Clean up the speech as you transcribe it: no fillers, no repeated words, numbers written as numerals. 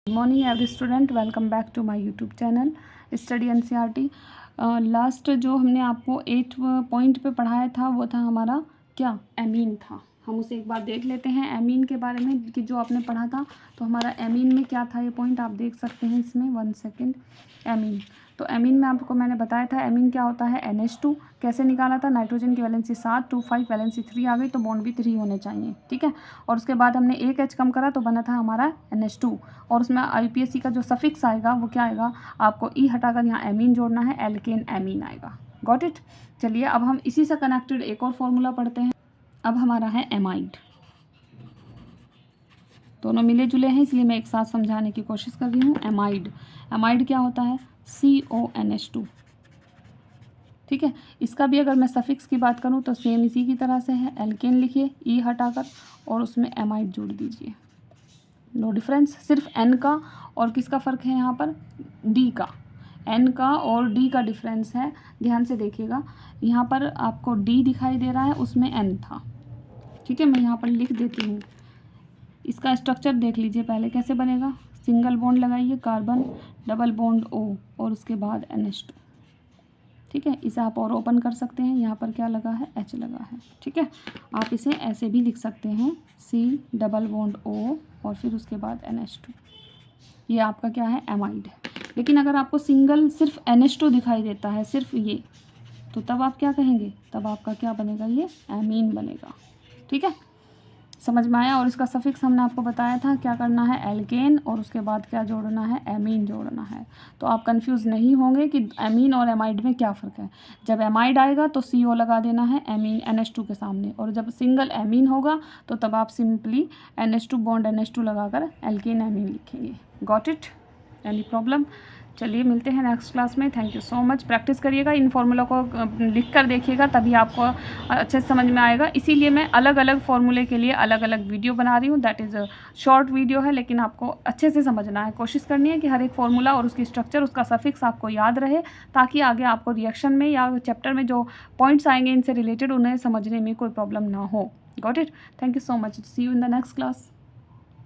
Good morning every student, welcome back to my YouTube channel study NCERT. Last जो हमने आपको 8 point पे पढ़ाया था वो था हमारा क्या, एमीन था। हम उसे एक बार देख लेते हैं एमीन के बारे में कि जो आपने पढ़ा था। तो हमारा एमीन में क्या था, ये पॉइंट आप देख सकते हैं इसमें। 1 सेकेंड। एमीन, तो एमीन में आपको मैंने बताया था एमीन क्या होता है। NH2 कैसे निकाला था, नाइट्रोजन की वैलेंसी 7, 2 5 वैलेंसी 3 आ गई तो बॉन्ड भी 3 होने चाहिए, ठीक है। और उसके बाद हमने एक H कम करा तो बना था हमारा NH2। और उसमें IUPAC का जो सफिक्स आएगा वो क्या आएगा, आपको ई हटाकर यहाँ एमीन जोड़ना है, एल्केन एमीन आएगा। Got it. चलिए अब हम इसी से कनेक्टेड एक और फॉर्मूला पढ़ते हैं। अब हमारा है एमाइड। दोनों मिले जुले हैं इसलिए मैं एक साथ समझाने की कोशिश कर रही हूँ। एमाइड, एमाइड क्या होता है, CONH2, ठीक है। इसका भी अगर मैं सफिक्स की बात करूँ तो सेम इसी की तरह से है, एल्केन लिखिए ई हटाकर और उसमें एमाइड जोड़ दीजिए। नो डिफरेंस, सिर्फ N का और किसका फ़र्क है यहाँ पर, D का। N का और D का डिफरेंस है, ध्यान से देखिएगा। यहाँ पर आपको D दिखाई दे रहा है, उसमें N था, ठीक है। मैं यहाँ पर लिख देती हूँ। इसका स्ट्रक्चर देख लीजिए पहले कैसे बनेगा। सिंगल बॉन्ड लगाइए, कार्बन, डबल बॉन्ड O और उसके बाद NH2, ठीक है। इसे आप और ओपन कर सकते हैं, यहाँ पर क्या लगा है, H लगा है, ठीक है। आप इसे ऐसे भी लिख सकते हैं, C डबल बॉन्ड O और फिर उसके बाद NH2। ये आपका क्या है, एमाइड है। लेकिन अगर आपको सिंगल सिर्फ NH2 दिखाई देता है, सिर्फ ये, तो तब आप क्या कहेंगे, तब आपका क्या बनेगा, ये एमीन बनेगा, ठीक है। समझ में आया। और इसका सफिक्स हमने आपको बताया था क्या करना है, एल्केन और उसके बाद क्या जोड़ना है, एमीन जोड़ना है। तो आप कंफ्यूज नहीं होंगे कि एमीन और एमाइड में क्या फ़र्क है। जब एमाइड आएगा तो CO लगा देना है एमीन NH2 के सामने, और जब सिंगल एमीन होगा तो तब आप सिंपली NH2 बॉन्ड NH2 लगाकर एल्केन एमीन लिखेंगे। Got it, any problem. चलिए मिलते हैं नेक्स्ट क्लास में। Thank you so much. Practice करिएगा, इन फॉर्मूला को लिख कर देखिएगा, तभी आपको अच्छे से समझ में आएगा। इसीलिए मैं अलग अलग फॉर्मूले के लिए अलग अलग वीडियो बना रही हूँ। दैट इज़ शॉर्ट वीडियो है, लेकिन आपको अच्छे से समझना है। कोशिश करनी है कि हर एक फॉर्मूला और उसकी स्ट्रक्चर, उसका सफिक्स आपको याद रहे, ताकि आगे आपको रिएक्शन में या चैप्टर में जो पॉइंट्स आएंगे इनसे रिलेटेड उन्हें समझने में कोई प्रॉब्लम ना हो। Got it. Thank you so much. See you in the next class.